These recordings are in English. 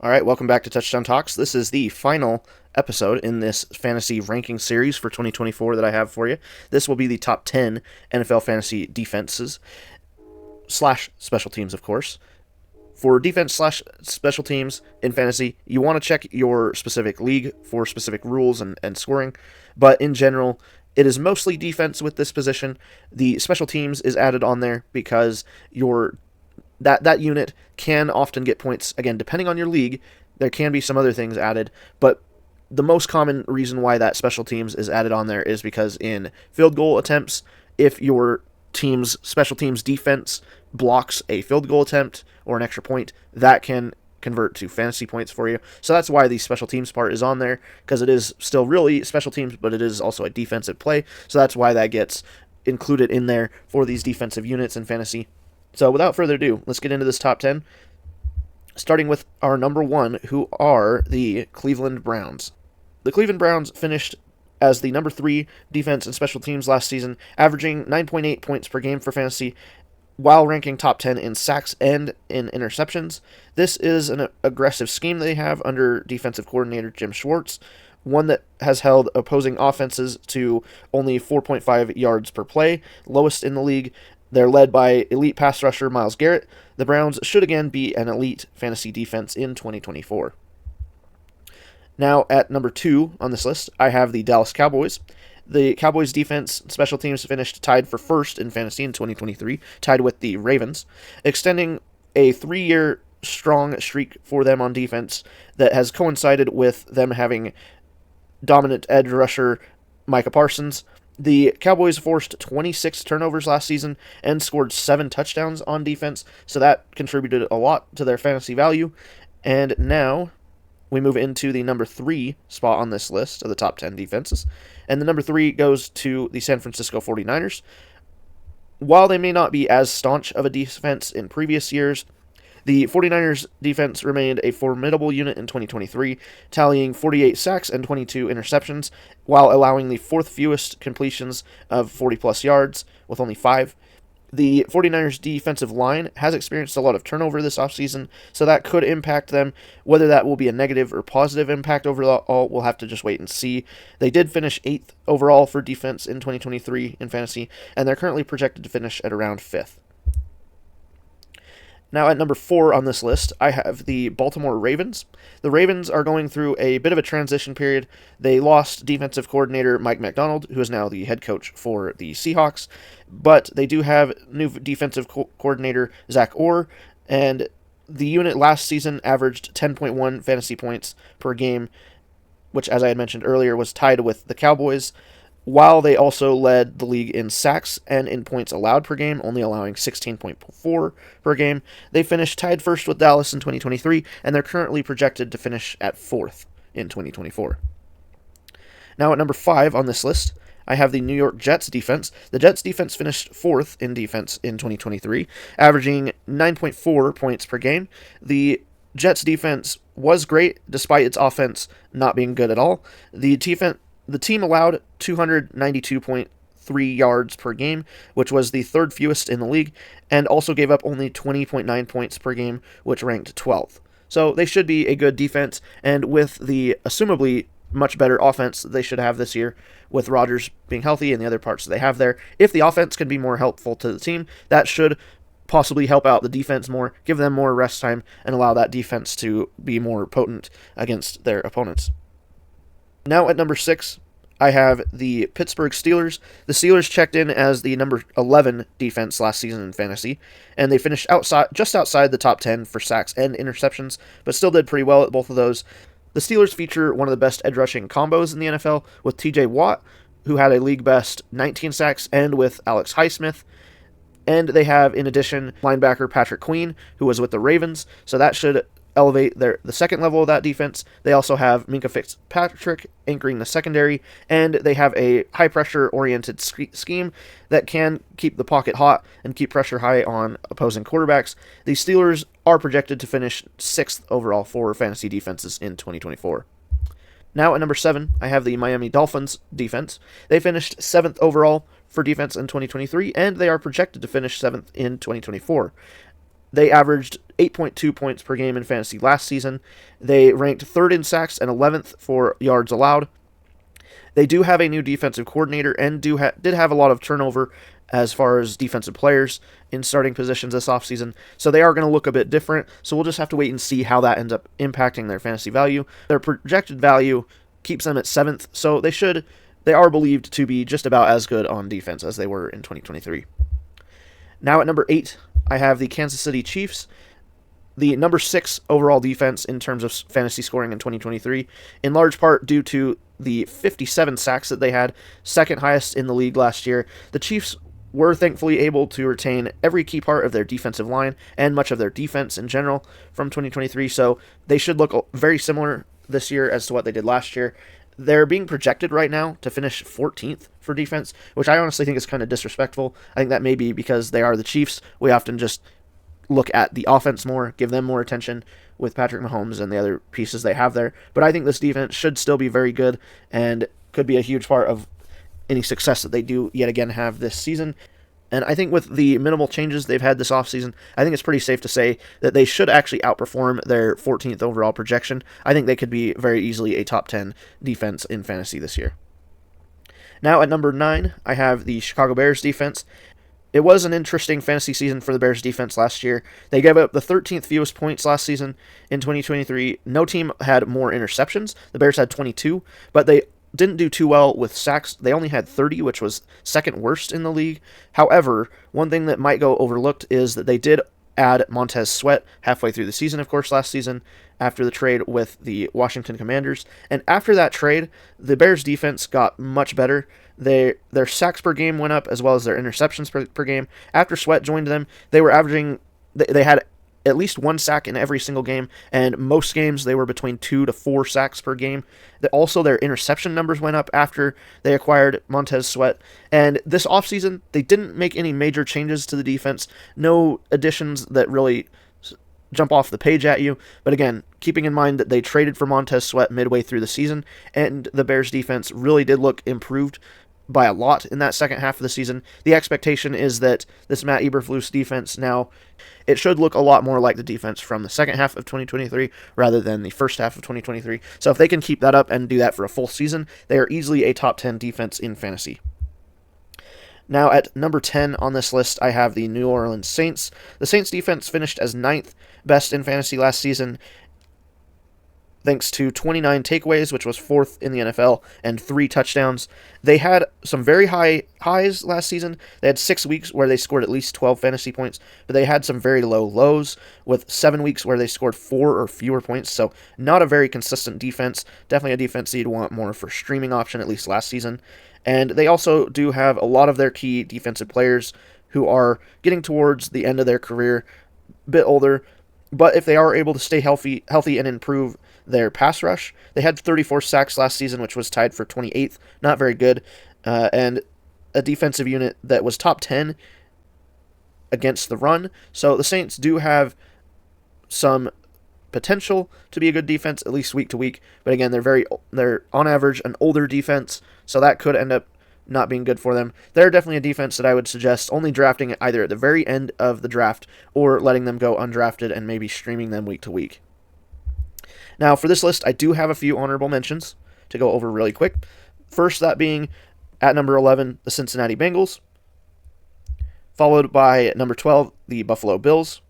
All right, welcome back to Touchdown Talks. This is the final episode in this fantasy ranking series for 2024 that I have for you. This will be the top 10 NFL fantasy defenses slash special teams, of course. For defense slash special teams in fantasy, you want to check your specific league for specific rules and scoring, but in general, it is mostly defense with this position. The special teams is added on there because that unit can often get points. Again, depending on your league, there can be some other things added, but the most common reason why that special teams is added on there is because in field goal attempts, if your team's special teams defense blocks a field goal attempt or an extra point, that can convert to fantasy points for you. So that's why the special teams part is on there, because it is still really special teams, but it is also a defensive play. So that's why that gets included in there for these defensive units in fantasy. So without further ado, let's get into this top 10, starting with our number 1, who are the Cleveland Browns. The Cleveland Browns finished as the number 3 defense and special teams last season, averaging 9.8 points per game for fantasy, while ranking top 10 in sacks and in interceptions. This is an aggressive scheme they have under defensive coordinator Jim Schwartz, one that has held opposing offenses to only 4.5 yards per play, lowest in the league. They're led by elite pass rusher Myles Garrett. The Browns should again be an elite fantasy defense in 2024. Now, at number 2 on this list, I have the Dallas Cowboys. The Cowboys defense special teams finished tied for first in fantasy in 2023, tied with the Ravens, extending a 3-year strong streak for them on defense that has coincided with them having dominant edge rusher Micah Parsons. The Cowboys forced 26 turnovers last season and scored 7 touchdowns on defense, so that contributed a lot to their fantasy value. And now we move into the number 3 spot on this list of the top 10 defenses. And the number 3 goes to the San Francisco 49ers. While they may not be as staunch of a defense in previous years, the 49ers defense remained a formidable unit in 2023, tallying 48 sacks and 22 interceptions, while allowing the 4th fewest completions of 40-plus yards, with only 5. The 49ers defensive line has experienced a lot of turnover this offseason, so that could impact them. Whether that will be a negative or positive impact overall, we'll have to just wait and see. They did finish 8th overall for defense in 2023 in fantasy, and they're currently projected to finish at around 5th. Now at number 4 on this list, I have the Baltimore Ravens. The Ravens are going through a bit of a transition period. They lost defensive coordinator Mike Macdonald, who is now the head coach for the Seahawks, but they do have new defensive coordinator Zach Orr, and the unit last season averaged 10.1 fantasy points per game, which, as I had mentioned earlier, was tied with the Cowboys, while they also led the league in sacks and in points allowed per game, only allowing 16.4 per game. They finished tied first with Dallas in 2023, and they're currently projected to finish at 4th in 2024. Now at number 5 on this list, I have the New York Jets defense. The Jets defense finished 4th in defense in 2023, averaging 9.4 points per game. The Jets defense was great, despite its offense not being good at all. The team allowed 292.3 yards per game, which was the 3rd fewest in the league, and also gave up only 20.9 points per game, which ranked 12th. So they should be a good defense, and with the assumably much better offense they should have this year, with Rodgers being healthy and the other parts that they have there, if the offense can be more helpful to the team, that should possibly help out the defense more, give them more rest time, and allow that defense to be more potent against their opponents. Now at number 6, I have the Pittsburgh Steelers. The Steelers checked in as the number 11 defense last season in fantasy, and they finished just outside the top 10 for sacks and interceptions, but still did pretty well at both of those. The Steelers feature one of the best edge rushing combos in the NFL with TJ Watt, who had a league best 19 sacks, and with Alex Highsmith. And they have, in addition, linebacker Patrick Queen, who was with the Ravens, so that should elevate the second level of that defense. They also have Minkah Fitzpatrick anchoring the secondary, and they have a high-pressure-oriented scheme that can keep the pocket hot and keep pressure high on opposing quarterbacks. The Steelers are projected to finish 6th overall for fantasy defenses in 2024. Now at number 7, I have the Miami Dolphins defense. They finished 7th overall for defense in 2023, and they are projected to finish 7th in 2024. They averaged 8.2 points per game in fantasy last season. They ranked 3rd in sacks and 11th for yards allowed. They do have a new defensive coordinator and did have a lot of turnover as far as defensive players in starting positions this offseason. So they are going to look a bit different. So we'll just have to wait and see how that ends up impacting their fantasy value. Their projected value keeps them at 7th, so they are believed to be just about as good on defense as they were in 2023. Now at number 8, I have the Kansas City Chiefs, the number 6 overall defense in terms of fantasy scoring in 2023, in large part due to the 57 sacks that they had, second highest in the league last year. The Chiefs were thankfully able to retain every key part of their defensive line and much of their defense in general from 2023, so they should look very similar this year as to what they did last year. They're being projected right now to finish 14th for defense, which I honestly think is kind of disrespectful. I think that may be because they are the Chiefs. We often just look at the offense more, give them more attention with Patrick Mahomes and the other pieces they have there. But I think this defense should still be very good and could be a huge part of any success that they do yet again have this season. And I think with the minimal changes they've had this offseason, I think it's pretty safe to say that they should actually outperform their 14th overall projection. I think they could be very easily a top 10 defense in fantasy this year. Now at number 9, I have the Chicago Bears defense. It was an interesting fantasy season for the Bears defense last year. They gave up the 13th fewest points last season in 2023. No team had more interceptions. The Bears had 22, but they didn't do too well with sacks. They only had 30, which was second worst in the league. However, one thing that might go overlooked is that they did add Montez Sweat halfway through the season, of course, last season, after the trade with the Washington Commanders. And after that trade, the Bears defense got much better. Their sacks per game went up, as well as their interceptions per game. After Sweat joined them, they were averaging, they had at least 1 sack in every single game, and most games they were between 2 to 4 sacks per game. Also, their interception numbers went up after they acquired Montez Sweat. And this offseason, they didn't make any major changes to the defense. No additions that really jump off the page at you. But again, keeping in mind that they traded for Montez Sweat midway through the season, and the Bears defense really did look improved by a lot in that second half of the season. The expectation is that this Matt Eberflus defense now, it should look a lot more like the defense from the second half of 2023 rather than the first half of 2023. So if they can keep that up and do that for a full season, they are easily a top 10 defense in fantasy. Now at number 10 on this list, I have the New Orleans Saints. The Saints defense finished as 9th best in fantasy last season, thanks to 29 takeaways, which was 4th in the NFL, and 3 touchdowns. They had some very high highs last season. They had 6 weeks where they scored at least 12 fantasy points, but they had some very low lows with 7 weeks where they scored 4 or fewer points, so not a very consistent defense. Definitely a defense you'd want more for streaming option, at least last season. And they also do have a lot of their key defensive players who are getting towards the end of their career, a bit older, but if they are able to stay healthy and improve their pass rush, they had 34 sacks last season, which was tied for 28th. Not very good. And a defensive unit that was top 10 against the run. So the Saints do have some potential to be a good defense, at least week to week. But again, they're on average an older defense, so that could end up not being good for them. They're definitely a defense that I would suggest only drafting either at the very end of the draft or letting them go undrafted and maybe streaming them week to week. Now, for this list, I do have a few honorable mentions to go over really quick. First, that being at number 11, the Cincinnati Bengals, followed by number 12, the Buffalo Bills,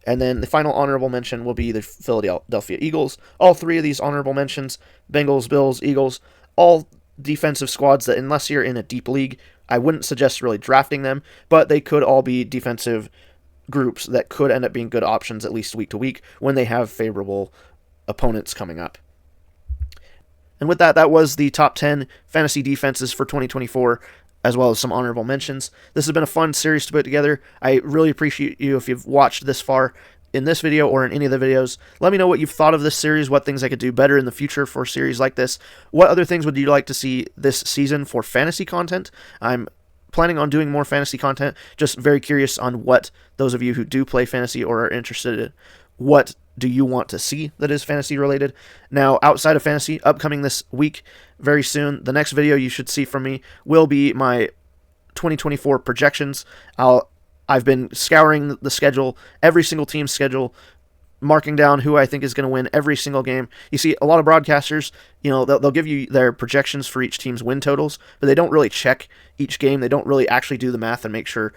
and then the final honorable mention will be the Philadelphia Eagles. All 3 of these honorable mentions, Bengals, Bills, Eagles, all defensive squads that, unless you're in a deep league, I wouldn't suggest really drafting them, but they could all be defensive groups that could end up being good options at least week to week when they have favorable opponents coming up. And with that was the top 10 fantasy defenses for 2024, as well as some honorable mentions. This has been a fun series to put together. I really appreciate you if you've watched this far in this video or in any of the videos. Let me know what you've thought of this series, what things I could do better in the future for a series like this. What other things would you like to see this season for fantasy content? I'm planning on doing more fantasy content. Just very curious on what those of you who do play fantasy or are interested in, what do you want to see that is fantasy related? Now, outside of fantasy, upcoming this week, very soon, the next video you should see from me will be my 2024 projections. I've been scouring the schedule, every single team's schedule, marking down who I think is going to win every single game. You see, a lot of broadcasters, they'll give you their projections for each team's win totals, but they don't really check each game. They don't really actually do the math and make sure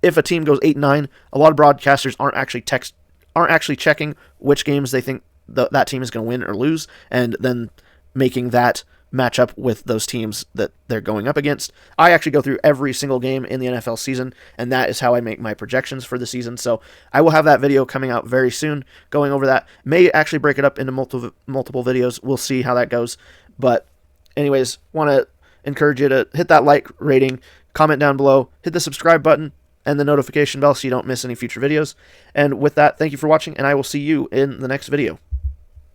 if a team goes 8-9. A lot of broadcasters aren't actually checking which games they think that team is going to win or lose, and then making that match up with those teams that they're going up against. I actually go through every single game in the NFL season, and that is how I make my projections for the season. So I will have that video coming out very soon, going over that. May actually break it up into multiple videos. We'll see how that goes. But anyways, want to encourage you to hit that like rating, comment down below, hit the subscribe button, and the notification bell so you don't miss any future videos. And with that, thank you for watching, and I will see you in the next video.